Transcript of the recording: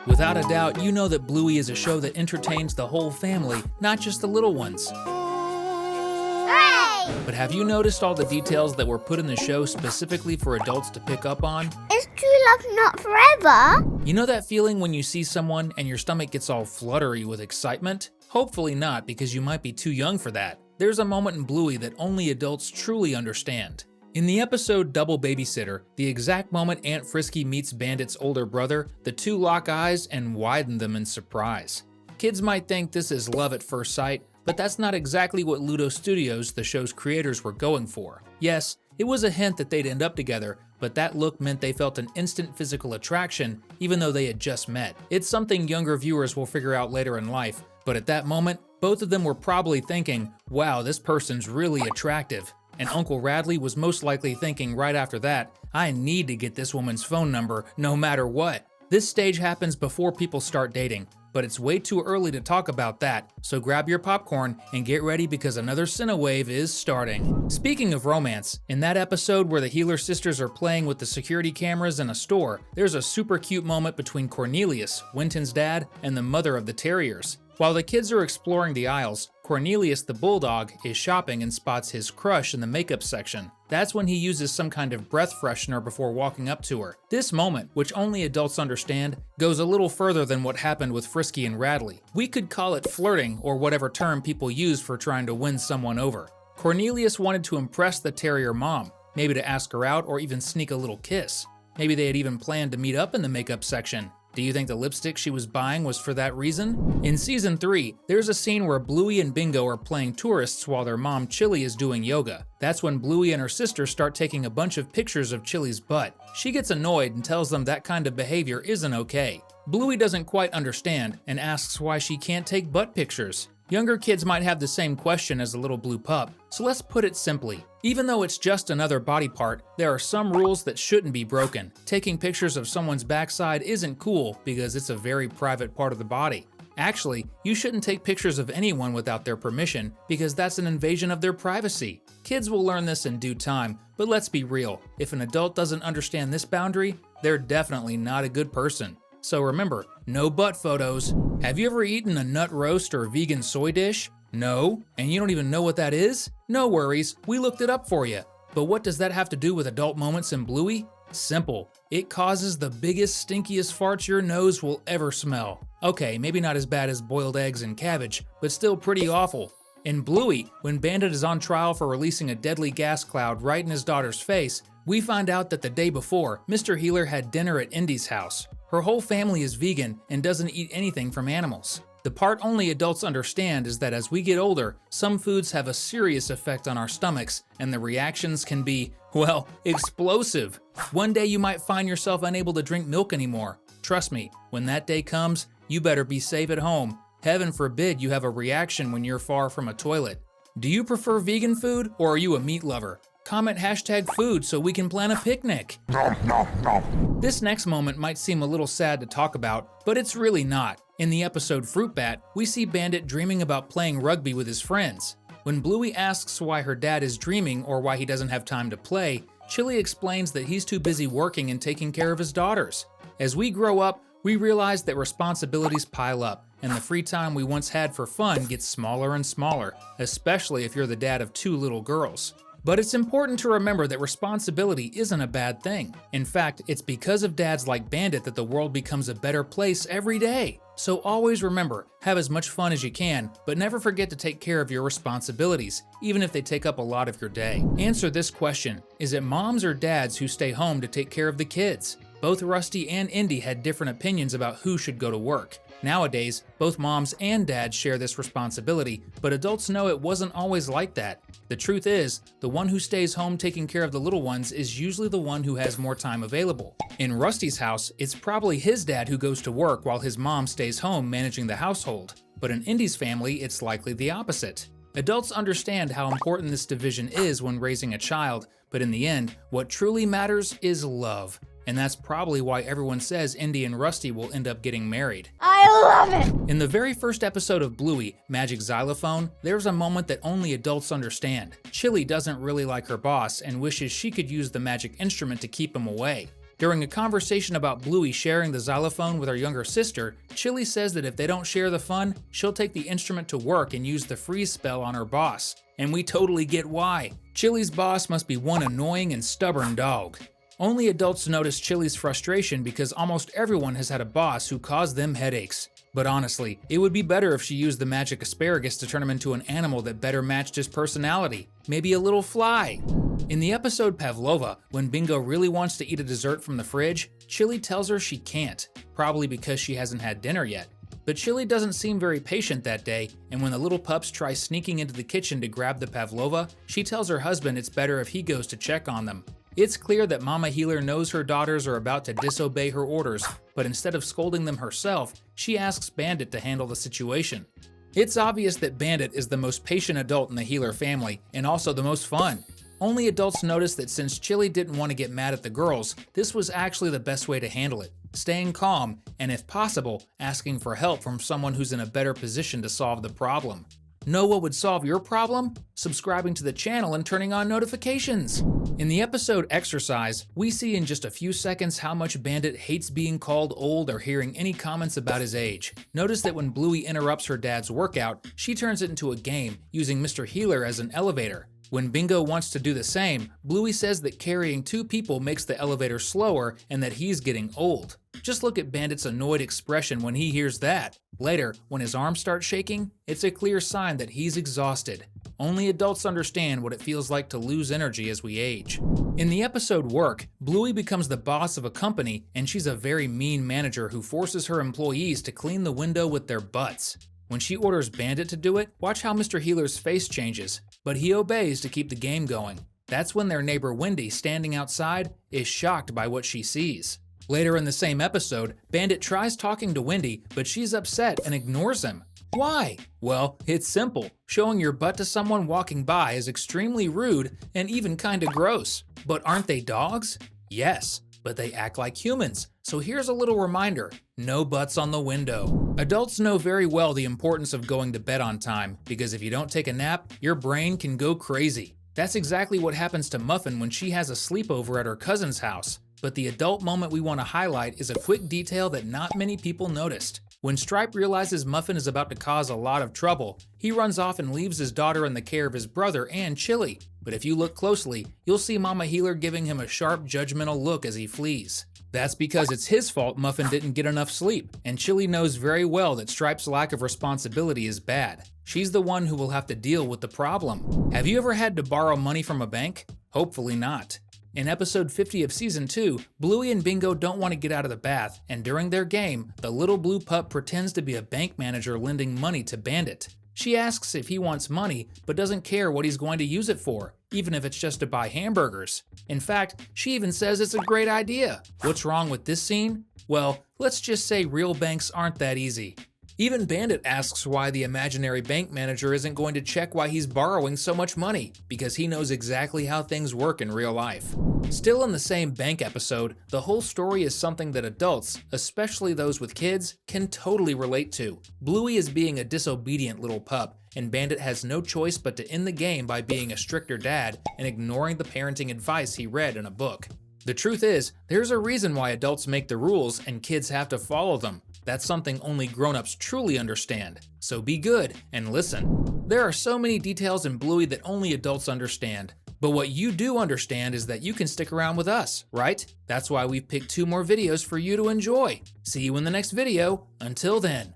Without a doubt, you know that Bluey is a show that entertains the whole family, not just the little ones. Hooray! But have you noticed all the details that were put in the show specifically for adults to pick up on? Is true love not forever? You know that feeling when you see someone and your stomach gets all fluttery with excitement? Hopefully not, because you might be too young for that. There's a moment in Bluey that only adults truly understand. In the episode Double Babysitter, the exact moment Aunt Frisky meets Bandit's older brother, the two lock eyes and widen them in surprise. Kids might think this is love at first sight, but that's not exactly what Ludo Studios, the show's creators, were going for. Yes, it was a hint that they'd end up together, but that look meant they felt an instant physical attraction, even though they had just met. It's something younger viewers will figure out later in life, but at that moment, both of them were probably thinking, wow, this person's really attractive. And Uncle Radley was most likely thinking right after that, I need to get this woman's phone number no matter what. This stage happens before people start dating, but it's way too early to talk about that, so grab your popcorn and get ready because another Cinewave is starting. Speaking of romance, in that episode where the Healer sisters are playing with the security cameras in a store, there's a super cute moment between Cornelius, Winton's dad, and the mother of the terriers. While the kids are exploring the aisles, Cornelius the bulldog is shopping and spots his crush in the makeup section. That's when he uses some kind of breath freshener before walking up to her. This moment, which only adults understand, goes a little further than what happened with Frisky and Radley. We could call it flirting, or whatever term people use for trying to win someone over. Cornelius wanted to impress the terrier mom, maybe to ask her out or even sneak a little kiss. Maybe they had even planned to meet up in the makeup section. Do you think the lipstick she was buying was for that reason? In season 3, there's a scene where Bluey and Bingo are playing tourists while their mom Chili is doing yoga. That's when Bluey and her sister start taking a bunch of pictures of Chili's butt. She gets annoyed and tells them that kind of behavior isn't okay. Bluey doesn't quite understand and asks why she can't take butt pictures. Younger kids might have the same question as the little blue pup, so let's put it simply. Even though it's just another body part, there are some rules that shouldn't be broken. Taking pictures of someone's backside isn't cool because it's a very private part of the body. Actually, you shouldn't take pictures of anyone without their permission because that's an invasion of their privacy. Kids will learn this in due time, but let's be real. If an adult doesn't understand this boundary, they're definitely not a good person. So remember, no butt photos. Have you ever eaten a nut roast or vegan soy dish? No? And you don't even know what that is? No worries, we looked it up for you. But what does that have to do with adult moments in Bluey? Simple. It causes the biggest, stinkiest farts your nose will ever smell. Okay, maybe not as bad as boiled eggs and cabbage, but still pretty awful. In Bluey, when Bandit is on trial for releasing a deadly gas cloud right in his daughter's face, we find out that the day before, Mr. Healer had dinner at Indy's house. Her whole family is vegan and doesn't eat anything from animals. The part only adults understand is that as we get older, some foods have a serious effect on our stomachs, and the reactions can be, well, explosive. One day you might find yourself unable to drink milk anymore. Trust me, when that day comes, you better be safe at home. Heaven forbid you have a reaction when you're far from a toilet. Do you prefer vegan food, or are you a meat lover? Comment #food so we can plan a picnic. This next moment might seem a little sad to talk about, but it's really not. In the episode Fruit Bat, we see Bandit dreaming about playing rugby with his friends. When Bluey asks why her dad is dreaming or why he doesn't have time to play, Chili explains that he's too busy working and taking care of his daughters. As we grow up, we realize that responsibilities pile up, and the free time we once had for fun gets smaller and smaller, especially if you're the dad of 2 little girls. But it's important to remember that responsibility isn't a bad thing. In fact, it's because of dads like Bandit that the world becomes a better place every day. So always remember, have as much fun as you can, but never forget to take care of your responsibilities, even if they take up a lot of your day. Answer this question: is it moms or dads who stay home to take care of the kids? Both Rusty and Indy had different opinions about who should go to work. Nowadays, both moms and dads share this responsibility, but adults know it wasn't always like that. The truth is, the one who stays home taking care of the little ones is usually the one who has more time available. In Rusty's house, it's probably his dad who goes to work while his mom stays home managing the household. But in Indy's family, it's likely the opposite. Adults understand how important this division is when raising a child, but in the end, what truly matters is love. And that's probably why everyone says Indy and Rusty will end up getting married. I love it! In the very first episode of Bluey, Magic Xylophone, there's a moment that only adults understand. Chili doesn't really like her boss and wishes she could use the magic instrument to keep him away. During a conversation about Bluey sharing the xylophone with her younger sister, Chili says that if they don't share the fun, she'll take the instrument to work and use the freeze spell on her boss. And we totally get why. Chili's boss must be one annoying and stubborn dog. Only adults notice Chili's frustration because almost everyone has had a boss who caused them headaches. But honestly, it would be better if she used the magic asparagus to turn him into an animal that better matched his personality. Maybe a little fly. In the episode Pavlova, when Bingo really wants to eat a dessert from the fridge, Chili tells her she can't, probably because she hasn't had dinner yet. But Chili doesn't seem very patient that day, and when the little pups try sneaking into the kitchen to grab the Pavlova, she tells her husband it's better if he goes to check on them. It's clear that Mama Healer knows her daughters are about to disobey her orders, but instead of scolding them herself, she asks Bandit to handle the situation. It's obvious that Bandit is the most patient adult in the Healer family, and also the most fun. Only adults notice that since Chili didn't want to get mad at the girls, this was actually the best way to handle it, staying calm, and if possible, asking for help from someone who's in a better position to solve the problem. Know what would solve your problem? Subscribing to the channel and turning on notifications. In the episode Exercise, we see in just a few seconds how much Bandit hates being called old or hearing any comments about his age. Notice that when Bluey interrupts her dad's workout, she turns it into a game, using Mr. Healer as an elevator. When Bingo wants to do the same, Bluey says that carrying two people makes the elevator slower and that he's getting old. Just look at Bandit's annoyed expression when he hears that. Later, when his arms start shaking, it's a clear sign that he's exhausted. Only adults understand what it feels like to lose energy as we age. In the episode Work, Bluey becomes the boss of a company, and she's a very mean manager who forces her employees to clean the window with their butts. When she orders Bandit to do it, watch how Mr. Healer's face changes, but he obeys to keep the game going. That's when their neighbor Wendy, standing outside, is shocked by what she sees. Later in the same episode, Bandit tries talking to Wendy, but she's upset and ignores him. Why? Well, it's simple. Showing your butt to someone walking by is extremely rude and even kinda gross. But aren't they dogs? Yes, but they act like humans. So here's a little reminder, no butts on the window. Adults know very well the importance of going to bed on time, because if you don't take a nap, your brain can go crazy. That's exactly what happens to Muffin when she has a sleepover at her cousin's house. But the adult moment we want to highlight is a quick detail that not many people noticed. When Stripe realizes Muffin is about to cause a lot of trouble, he runs off and leaves his daughter in the care of his brother and Chili. But if you look closely, you'll see Mama Healer giving him a sharp, judgmental look as he flees. That's because it's his fault Muffin didn't get enough sleep, and Chili knows very well that Stripe's lack of responsibility is bad. She's the one who will have to deal with the problem. Have you ever had to borrow money from a bank? Hopefully not. In episode 50 of season 2, Bluey and Bingo don't want to get out of the bath, and during their game, the little blue pup pretends to be a bank manager lending money to Bandit. She asks if he wants money, but doesn't care what he's going to use it for, even if it's just to buy hamburgers. In fact, she even says it's a great idea. What's wrong with this scene? Well, let's just say real banks aren't that easy. Even Bandit asks why the imaginary bank manager isn't going to check why he's borrowing so much money, because he knows exactly how things work in real life. Still in the same bank episode, the whole story is something that adults, especially those with kids, can totally relate to. Bluey is being a disobedient little pup, and Bandit has no choice but to end the game by being a stricter dad and ignoring the parenting advice he read in a book. The truth is, there's a reason why adults make the rules and kids have to follow them. That's something only grown-ups truly understand. So be good and listen. There are so many details in Bluey that only adults understand. But what you do understand is that you can stick around with us, right? That's why we've picked 2 more videos for you to enjoy. See you in the next video. Until then.